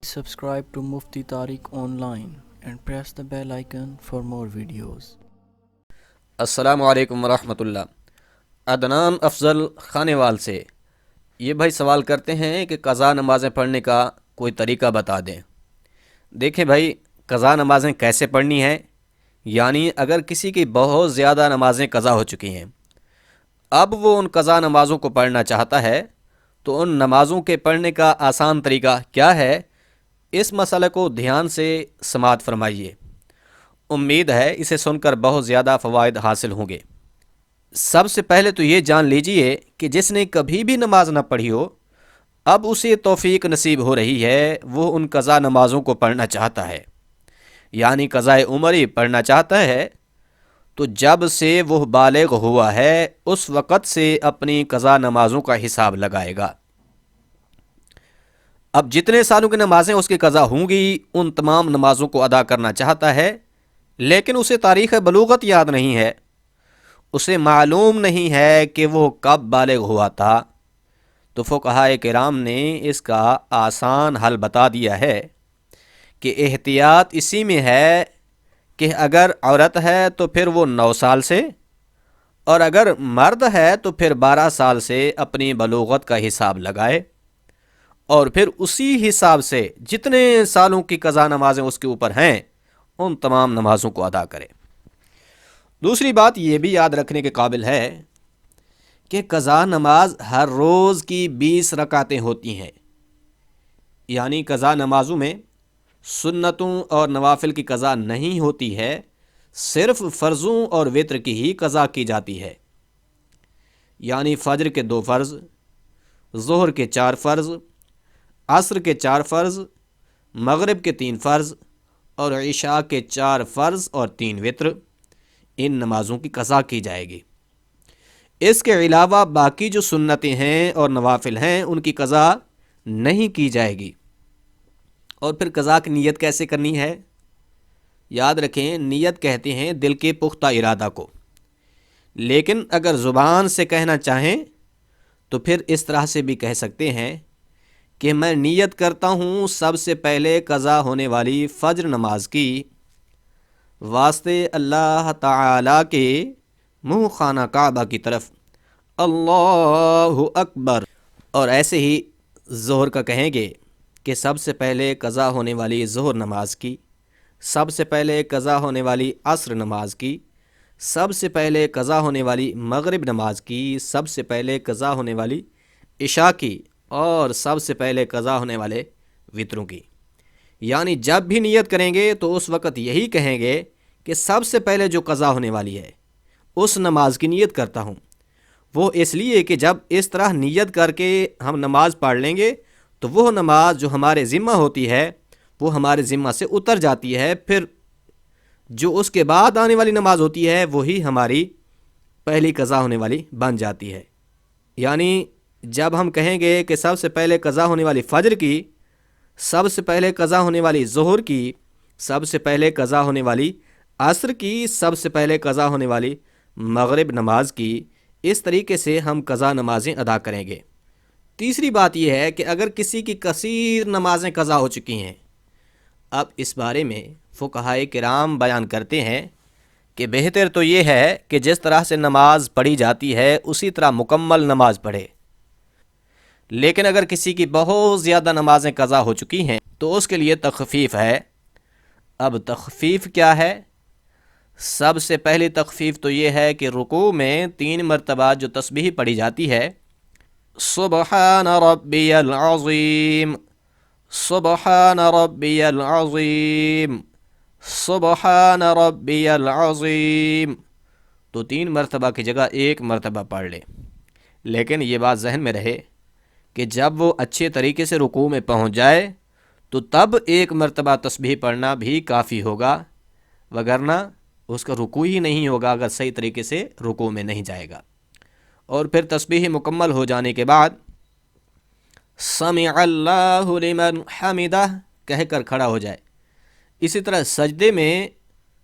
Subscribe to Mufti Tariq Online and press the bell icon for more videos. السلام علیکم ورحمۃ اللہ۔ عدنان افضل خانیوال سے یہ بھائی سوال کرتے ہیں کہ قضا نمازیں پڑھنے کا کوئی طریقہ بتا دیں۔ دیکھیں بھائی، قضا نمازیں کیسے پڑھنی ہیں، یعنی اگر کسی کی بہت زیادہ نمازیں قضا ہو چکی ہیں، اب وہ ان قضا نمازوں کو پڑھنا چاہتا ہے، تو ان نمازوں کے پڑھنے کا آسان طریقہ کیا ہے، اس مسئلے کو دھیان سے سماعت فرمائیے۔ امید ہے اسے سن کر بہت زیادہ فوائد حاصل ہوں گے۔ سب سے پہلے تو یہ جان لیجئے کہ جس نے کبھی بھی نماز نہ پڑھی ہو، اب اسے توفیق نصیب ہو رہی ہے، وہ ان قضا نمازوں کو پڑھنا چاہتا ہے، یعنی قضائے عمر ہی پڑھنا چاہتا ہے۔ تو جب سے وہ بالغ ہوا ہے اس وقت سے اپنی قضا نمازوں کا حساب لگائے گا۔ اب جتنے سالوں کی نمازیں اس کی قضا ہوں گی، ان تمام نمازوں کو ادا کرنا چاہتا ہے، لیکن اسے تاریخ بلوغت یاد نہیں ہے، اسے معلوم نہیں ہے کہ وہ کب بالغ ہوا تھا۔ تو فقہاء کرام نے اس کا آسان حل بتا دیا ہے کہ احتیاط اسی میں ہے کہ اگر عورت ہے تو پھر وہ 9 سال سے، اور اگر مرد ہے تو پھر 12 سال سے اپنی بلوغت کا حساب لگائے، اور پھر اسی حساب سے جتنے سالوں کی قضا نمازیں اس کے اوپر ہیں ان تمام نمازوں کو ادا کرے۔ دوسری بات یہ بھی یاد رکھنے کے قابل ہے کہ قضا نماز ہر روز کی 20 رکعتیں ہوتی ہیں، یعنی قضا نمازوں میں سنتوں اور نوافل کی قضا نہیں ہوتی ہے، صرف فرضوں اور وتر کی ہی قضا کی جاتی ہے، یعنی فجر کے 2 فرض، ظہر کے 4 فرض، عصر کے 4 فرض، مغرب کے 3 فرض اور عشاء کے 4 فرض اور 3 وتر، ان نمازوں کی قضا کی جائے گی۔ اس کے علاوہ باقی جو سنتیں ہیں اور نوافل ہیں ان کی قضا نہیں کی جائے گی۔ اور پھر قضا کی نیت کیسے کرنی ہے؟ یاد رکھیں، نیت کہتے ہیں دل کے پختہ ارادہ کو، لیکن اگر زبان سے کہنا چاہیں تو پھر اس طرح سے بھی کہہ سکتے ہیں کہ میں نیت کرتا ہوں سب سے پہلے قضا ہونے والی فجر نماز کی، واسطے اللہ تعالیٰ کے منہ خانہ کعبہ کی طرف، اللہ اکبر۔ اور ایسے ہی ظہر کا کہیں گے کہ سب سے پہلے قضا ہونے والی ظہر نماز کی، سب سے پہلے قضا ہونے والی عصر نماز کی، سب سے پہلے قضا ہونے والی مغرب نماز کی، سب سے پہلے قضا ہونے والی عشاء کی، اور سب سے پہلے قضا ہونے والے وتروں کی۔ یعنی جب بھی نیت کریں گے تو اس وقت یہی کہیں گے کہ سب سے پہلے جو قضا ہونے والی ہے اس نماز کی نیت کرتا ہوں۔ وہ اس لیے کہ جب اس طرح نیت کر کے ہم نماز پڑھ لیں گے تو وہ نماز جو ہمارے ذمہ ہوتی ہے وہ ہمارے ذمہ سے اتر جاتی ہے، پھر جو اس کے بعد آنے والی نماز ہوتی ہے وہی ہماری پہلی قضا ہونے والی بن جاتی ہے۔ یعنی جب ہم کہیں گے کہ سب سے پہلے قضا ہونے والی فجر کی، سب سے پہلے قضا ہونے والی ظہر کی، سب سے پہلے قضا ہونے والی عصر کی، سب سے پہلے قضا ہونے والی مغرب نماز کی، اس طریقے سے ہم قضا نمازیں ادا کریں گے۔ تیسری بات یہ ہے کہ اگر کسی کی کثیر نمازیں قضا ہو چکی ہیں، اب اس بارے میں فقہائے کرام بیان کرتے ہیں کہ بہتر تو یہ ہے کہ جس طرح سے نماز پڑھی جاتی ہے اسی طرح مکمل نماز پڑھے، لیکن اگر کسی کی بہت زیادہ نمازیں قضا ہو چکی ہیں تو اس کے لیے تخفیف ہے۔ اب تخفیف کیا ہے؟ سب سے پہلی تخفیف تو یہ ہے کہ رکوع میں 3 مرتبہ جو تسبیح پڑھی جاتی ہے، سبحان ربی العظیم، سبحان ربی العظیم، سبحان ربی العظیم، تو 3 مرتبہ کی جگہ 1 مرتبہ پڑھ لے۔ لیکن یہ بات ذہن میں رہے کہ جب وہ اچھے طریقے سے رکوع میں پہنچ جائے تو تب 1 مرتبہ تسبیح پڑھنا بھی کافی ہوگا، وگرنہ اس کا رکوع ہی نہیں ہوگا اگر صحیح طریقے سے رکوع میں نہیں جائے گا۔ اور پھر تسبیح مکمل ہو جانے کے بعد سمع اللہ لمن حمدہ کہہ کر کھڑا ہو جائے۔ اسی طرح سجدے میں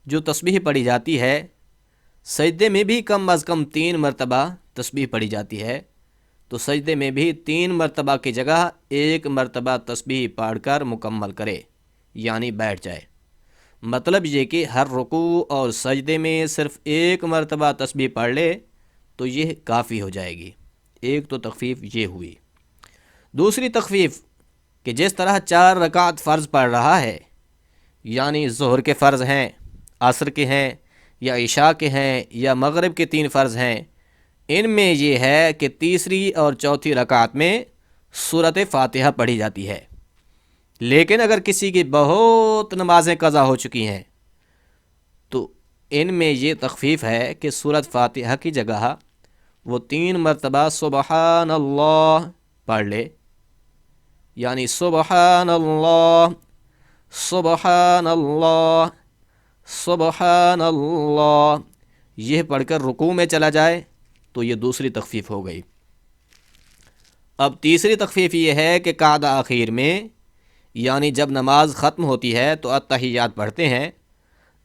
جو تسبیح پڑھی جاتی ہے، سجدے میں بھی کم از کم 3 مرتبہ تسبیح پڑھی جاتی ہے، تو سجدے میں بھی 3 مرتبہ کی جگہ 1 مرتبہ تسبیح پڑھ کر مکمل کرے، یعنی بیٹھ جائے۔ مطلب یہ کہ ہر رکوع اور سجدے میں صرف 1 مرتبہ تسبیح پڑھ لے تو یہ کافی ہو جائے گی۔ ایک تو تخفیف یہ ہوئی۔ دوسری تخفیف کہ جس طرح 4 رکعت فرض پڑھ رہا ہے، یعنی ظہر کے فرض ہیں، عصر کے ہیں، یا عشاء کے ہیں، یا مغرب کے 3 فرض ہیں، ان میں یہ ہے کہ تیسری اور چوتھی رکعت میں سورۃ فاتحہ پڑھی جاتی ہے۔ لیکن اگر کسی کی بہت نمازیں قضا ہو چکی ہیں تو ان میں یہ تخفیف ہے کہ سورۃ فاتحہ کی جگہ وہ 3 مرتبہ سبحان اللہ پڑھ لے، یعنی سبحان اللہ سبحان اللہ سبحان اللہ، یہ پڑھ کر رکوع میں چلا جائے تو یہ دوسری تخفیف ہو گئی۔ اب تیسری تخفیف یہ ہے کہ قعدہ آخر میں، یعنی جب نماز ختم ہوتی ہے تو التحیات پڑھتے ہیں،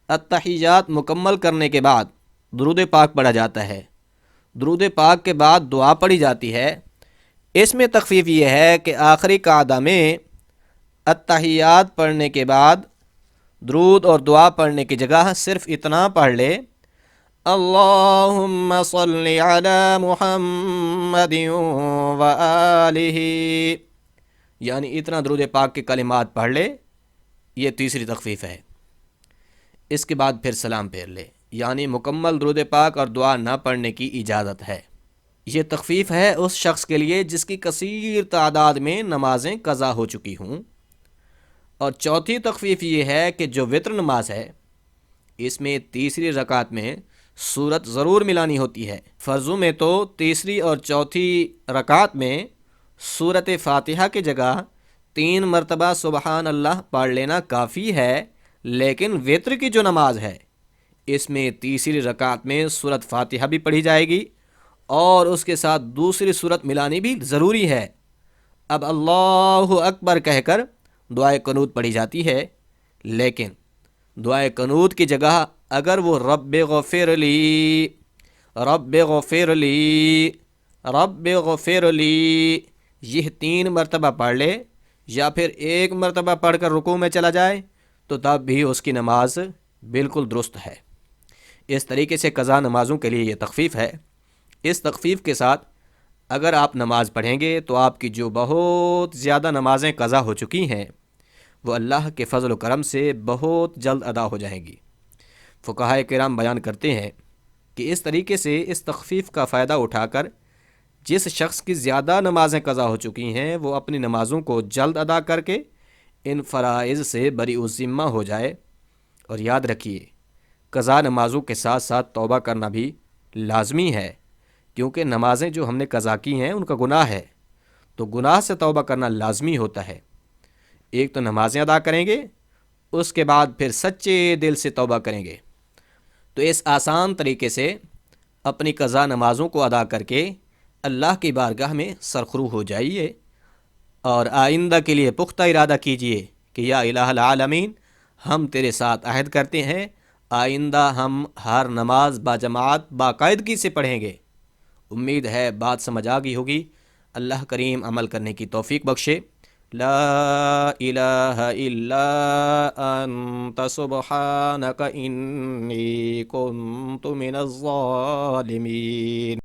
التحیات مکمل کرنے کے بعد درود پاک پڑھا جاتا ہے، درود پاک کے بعد دعا پڑھی جاتی ہے۔ اس میں تخفیف یہ ہے کہ آخری قعدہ میں التحیات پڑھنے کے بعد درود اور دعا پڑھنے کی جگہ صرف اتنا پڑھ لے، اللہم صلی علی محمد وآلہ، یعنی اتنا درود پاک کے کلمات پڑھ لے۔ یہ تیسری تخفیف ہے۔ اس کے بعد پھر سلام پھیر لے، یعنی مکمل درود پاک اور دعا نہ پڑھنے کی اجازت ہے۔ یہ تخفیف ہے اس شخص کے لیے جس کی کثیر تعداد میں نمازیں قضا ہو چکی ہوں۔ اور چوتھی تخفیف یہ ہے کہ جو وتر نماز ہے، اس میں تیسری رکعت میں سورت ضرور ملانی ہوتی ہے۔ فرضوں میں تو تیسری اور چوتھی رکعت میں سورت فاتحہ کی جگہ 3 مرتبہ سبحان اللہ پڑھ لینا کافی ہے، لیکن وتر کی جو نماز ہے اس میں تیسری رکعت میں سورت فاتحہ بھی پڑھی جائے گی اور اس کے ساتھ دوسری سورت ملانی بھی ضروری ہے۔ اب اللہ اکبر کہہ کر دعائے قنوت پڑھی جاتی ہے، لیکن دعائے قنوت کی جگہ اگر وہ رب غفر لی رب غفر لی رب غفر لی یہ 3 مرتبہ پڑھ لے یا پھر 1 مرتبہ پڑھ کر رکوع میں چلا جائے تو تب بھی اس کی نماز بالکل درست ہے۔ اس طریقے سے قضا نمازوں کے لیے یہ تخفیف ہے۔ اس تخفیف کے ساتھ اگر آپ نماز پڑھیں گے تو آپ کی جو بہت زیادہ نمازیں قضا ہو چکی ہیں وہ اللہ کے فضل و کرم سے بہت جلد ادا ہو جائیں گی۔ فقہائے کرام بیان کرتے ہیں کہ اس طریقے سے اس تخفیف کا فائدہ اٹھا کر جس شخص کی زیادہ نمازیں قضا ہو چکی ہیں وہ اپنی نمازوں کو جلد ادا کر کے ان فرائض سے بری الذمہ ہو جائے۔ اور یاد رکھیے، قضا نمازوں کے ساتھ ساتھ توبہ کرنا بھی لازمی ہے، کیونکہ نمازیں جو ہم نے قضا کی ہیں ان کا گناہ ہے، تو گناہ سے توبہ کرنا لازمی ہوتا ہے۔ ایک تو نمازیں ادا کریں گے، اس کے بعد پھر سچے دل سے توبہ کریں گے، تو اس آسان طریقے سے اپنی قضا نمازوں کو ادا کر کے اللہ کی بارگاہ میں سرخرو ہو جائیے اور آئندہ کے لیے پختہ ارادہ کیجئے کہ یا الہ العالمین، ہم تیرے ساتھ عہد کرتے ہیں آئندہ ہم ہر نماز باجماعت باقاعدگی سے پڑھیں گے۔ امید ہے بات سمجھ آ گئی ہوگی۔ اللہ کریم عمل کرنے کی توفیق بخشے۔ لا الہ الا انت سبحانک انی کنت من الظالمین۔